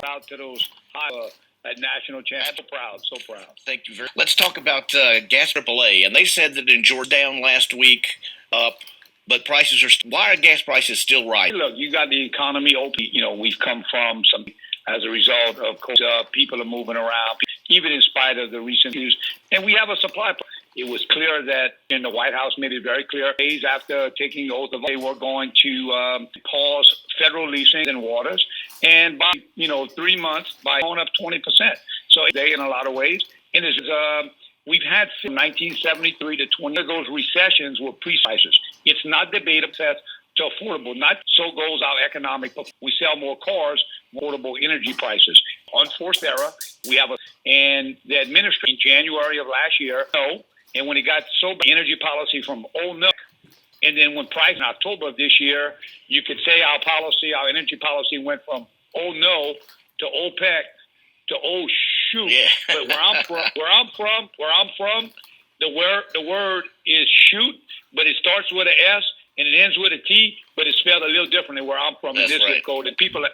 out to those high at national champs. So proud. Thank you very much. Let's talk about gas AAA. And they said that in Georgia down last week, up, but prices are. Why are gas prices still rising? Look, you got the economy open. We've come from some as a result of people are moving around, even in spite of the recent news, and we have a supply. It was clear that, and the White House made it very clear, days after taking the oath of they were going to pause federal leasing in waters, and by 3 months by going up 20%. So they in a lot of ways, and we've had from 1973 to 20 of those recessions were pre-crisis. It's not debatable to affordable. Not so goes our economic. We sell more cars, more affordable energy prices. Unforced error. We have and the administration in January of last year. And when it got so bad, energy policy from no, and then when price in October of this year, you could say our energy policy went from no to OPEC to shoot. Yeah. But where I'm from, the word is shoot, but it starts with an S and it ends with a T, but it's spelled a little differently where I'm from in this zip code. And people are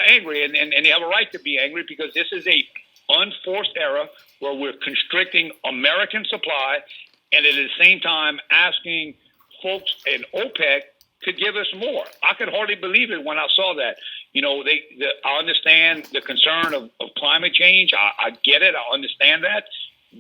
angry, and they have a right to be angry because this is a unforced error where we're constricting American supply and at the same time asking folks in OPEC to give us more. I could hardly believe it when I saw that. I understand the concern of climate change. I get it. I understand that.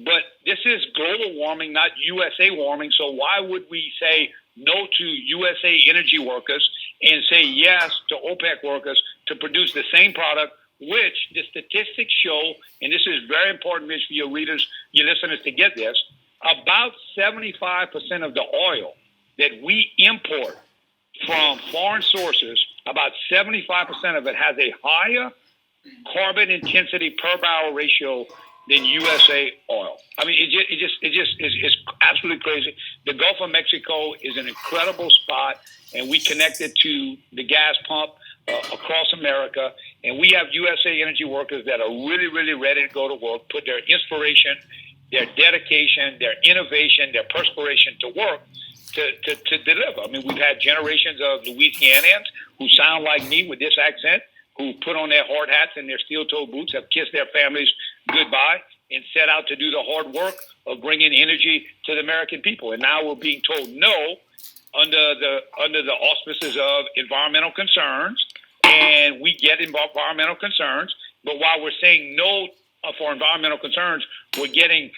But this is global warming, not USA warming. So why would we say no to USA energy workers and say yes to OPEC workers to produce the same product, which the statistics show, and this is very important, Mitch, for your readers, your listeners to get this, about 75% of the oil that we import from foreign sources, about 75% of it has a higher carbon intensity per barrel ratio than USA oil. I mean, it's absolutely crazy. The Gulf of Mexico is an incredible spot, and we connected to the gas pump across America, and we have USA energy workers that are really, really ready to go to work, put their inspiration, their dedication, their innovation, their perspiration to work to deliver. I mean, we've had generations of Louisianans who sound like me with this accent, who put on their hard hats and their steel-toed boots, have kissed their families goodbye, and set out to do the hard work of bringing energy to the American people. And now we're being told no under the auspices of environmental concerns, and we get environmental concerns. But while we're saying no for environmental concerns, we're getting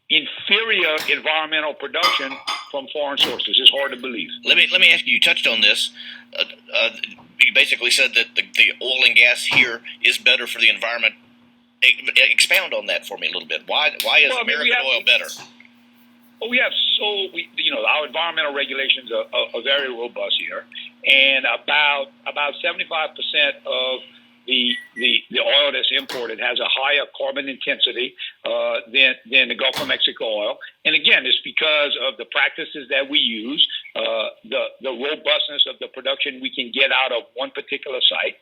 inferior environmental production from foreign sources. It's hard to believe. Let me ask you. You touched on this. You basically said that the oil and gas here is better for the environment. Expound on that for me a little bit. Why is American oil better? Well, our environmental regulations are very robust here, and about 75% of the oil that's imported has a higher carbon intensity than the Gulf of Mexico oil. And again, it's because of the practices that we use, the robustness of the production we can get out of one particular site.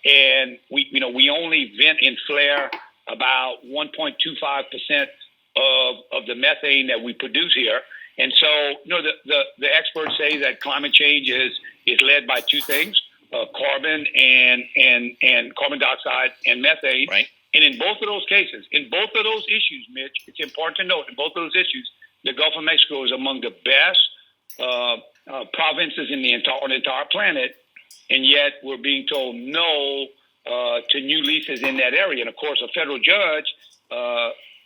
And we only vent and flare about 1.25% of the methane that we produce here. And so, the experts say that climate change is led by two things: carbon and carbon dioxide and methane. Right. And in both of those cases, in both of those issues, Mitch, it's important to note in both of those issues, the Gulf of Mexico is among the best provinces on the entire planet. And yet we're being told no to new leases in that area. And of course, a federal judge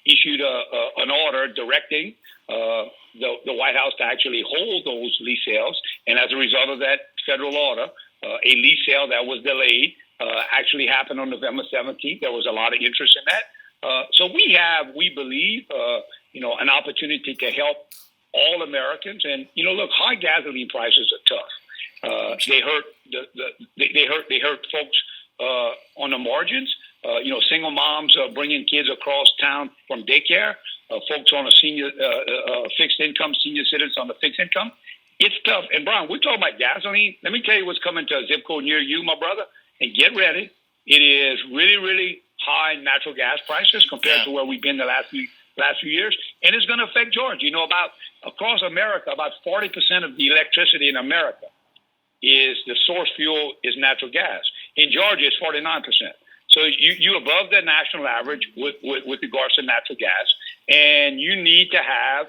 issued an order directing the White House to actually hold those lease sales. And as a result of that federal order, a lease sale that was delayed actually happened on November 17th. There was a lot of interest in that. So we believe, an opportunity to help all Americans. And, look, high gasoline prices are tough. They hurt folks on the margins. Single moms bringing kids across town from daycare. Folks on a senior fixed income, senior citizens on the fixed income. It's tough. And Brian, we're talking about gasoline. Let me tell you what's coming to a zip code near you, my brother. And get ready. It is really, really high natural gas prices compared to where we've been the last few years, and it's going to affect Georgia. About across America, about 40% of the electricity in America is the source fuel is natural gas. In Georgia, it's 49%. So you're above the national average with regards to natural gas, and you need to have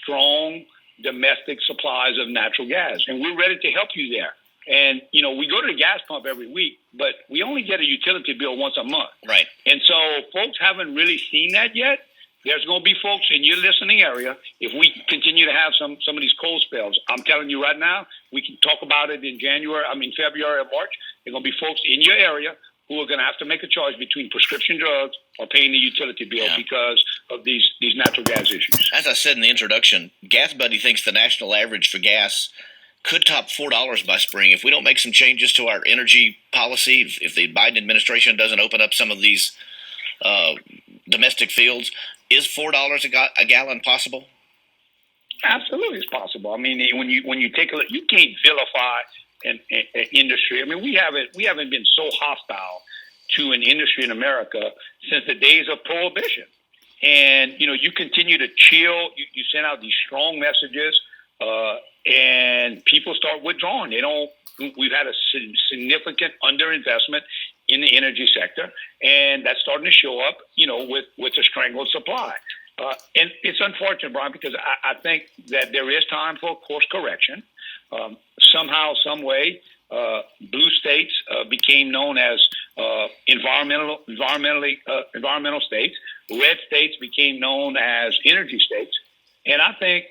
strong domestic supplies of natural gas, and we're ready to help you there. And, we go to the gas pump every week, but we only get a utility bill once a month. Right. And so folks haven't really seen that yet. There's going to be folks in your listening area, if we continue to have some of these cold spells. I'm telling you right now, we can talk about it in February or March. There are going to be folks in your area who are going to have to make a choice between prescription drugs or paying the utility bill because of these natural gas issues. As I said in the introduction, Gas Buddy thinks the national average for gas could top $4 by spring if we don't make some changes to our energy policy, if the Biden administration doesn't open up some of these domestic fields. Is $4 a gallon possible? Absolutely, it's possible. I mean, when you take a look, you can't vilify an industry. I mean, we haven't been so hostile to an industry in America since the days of Prohibition. And you continue to chill. You send out these strong messages, and people start withdrawing. We've had a significant underinvestment in the energy sector, and that's starting to show up, with a strangled supply. And it's unfortunate, Brian, because I think that there is time for course correction. Somehow, some way, blue states became known as environmental states. Red states became known as energy states. And I think,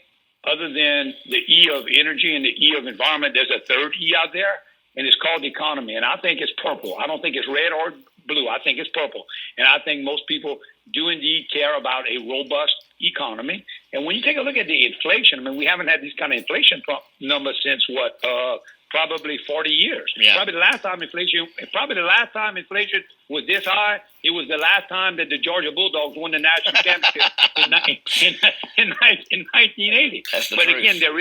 other than the E of energy and the E of environment, there's a third E out there, and it's called economy. And I think it's purple. I don't think it's red or blue. I think it's purple. And I think most people do indeed care about a robust economy. And when you take a look at the inflation, I mean, we haven't had these kind of inflation numbers since probably 40 years. Yeah. Probably the last time inflation was this high, it was the last time that the Georgia Bulldogs won the national championship in 1980. But truth. Again, there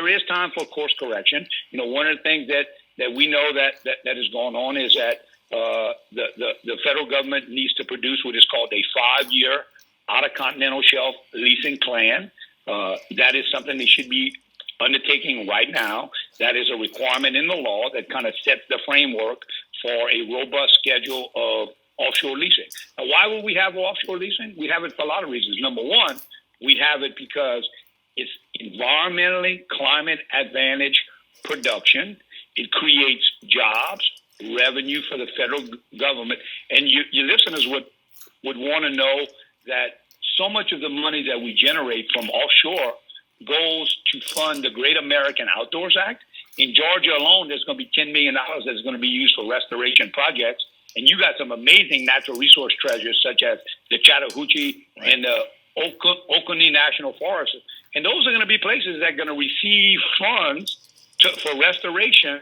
is time for course correction. One of the things that we know that is going on is that the federal government needs to produce what is called a 5-year outer continental shelf leasing plan. That is something they should be undertaking right now. That is a requirement in the law that kind of sets the framework for a robust schedule of offshore leasing. Now, why would we have offshore leasing? We have it for a lot of reasons. Number one, we have it because it's environmentally climate advantage production. It creates jobs, revenue for the federal government. And your listeners would want to know that so much of the money that we generate from offshore goes to fund the Great American Outdoors Act. In Georgia alone, there's going to be $10 million that's going to be used for restoration projects. And you got some amazing natural resource treasures such as the Chattahoochee and the Oconee National Forest. And those are going to be places that are going to receive funds for restoration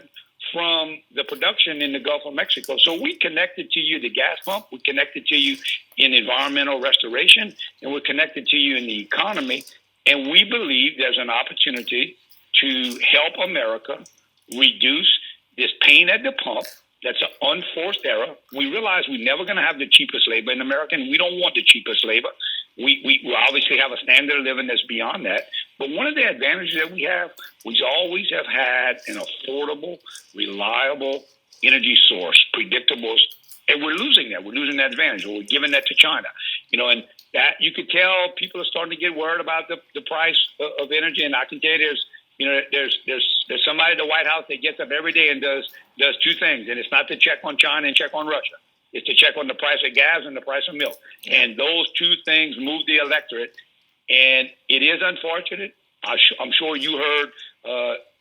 from the production in the Gulf of Mexico. So we connected to you the gas pump, we connected to you in environmental restoration, and we're connected to you in the economy. And we believe there's an opportunity to help America reduce this pain at the pump. That's an unforced error. We realize we're never going to have the cheapest labor in America, and we don't want the cheapest labor. We obviously have a standard of living that's beyond that. But one of the advantages that we always have had an affordable, reliable energy source, predictable, and we're losing that. We're losing that advantage. We're giving that to China. And that you could tell people are starting to get worried about the price of energy. And I can tell you there's somebody at the White House that gets up every day and does two things. And it's not to check on China and check on Russia. It's to check on the price of gas and the price of milk. Yeah. And those two things move the electorate. And it is unfortunate. I'm sure you heard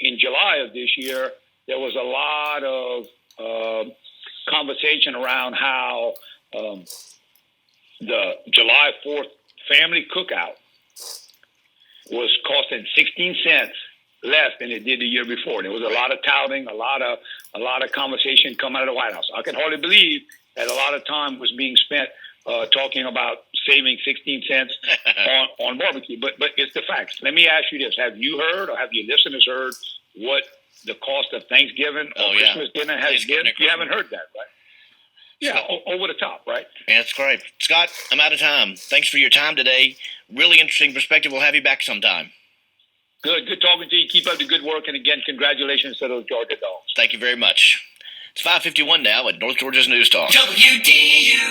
in July of this year, there was a lot of conversation around how the July 4th family cookout was costing 16 cents less than it did the year before. There was a lot of touting, a lot of conversation coming out of the White House. I can hardly believe that a lot of time was being spent talking about saving 16 cents on barbecue. But it's the facts. Let me ask you this. Have you heard or have your listeners heard what the cost of Thanksgiving or Christmas dinner has been? You haven't heard that, right? Yeah, over the top, right? Yeah, that's great. Scott, I'm out of time. Thanks for your time today. Really interesting perspective. We'll have you back sometime. Good talking to you. Keep up the good work. And again, congratulations to those Georgia Dogs. Thank you very much. It's 5:51 now at North Georgia's News Talk. WDUN.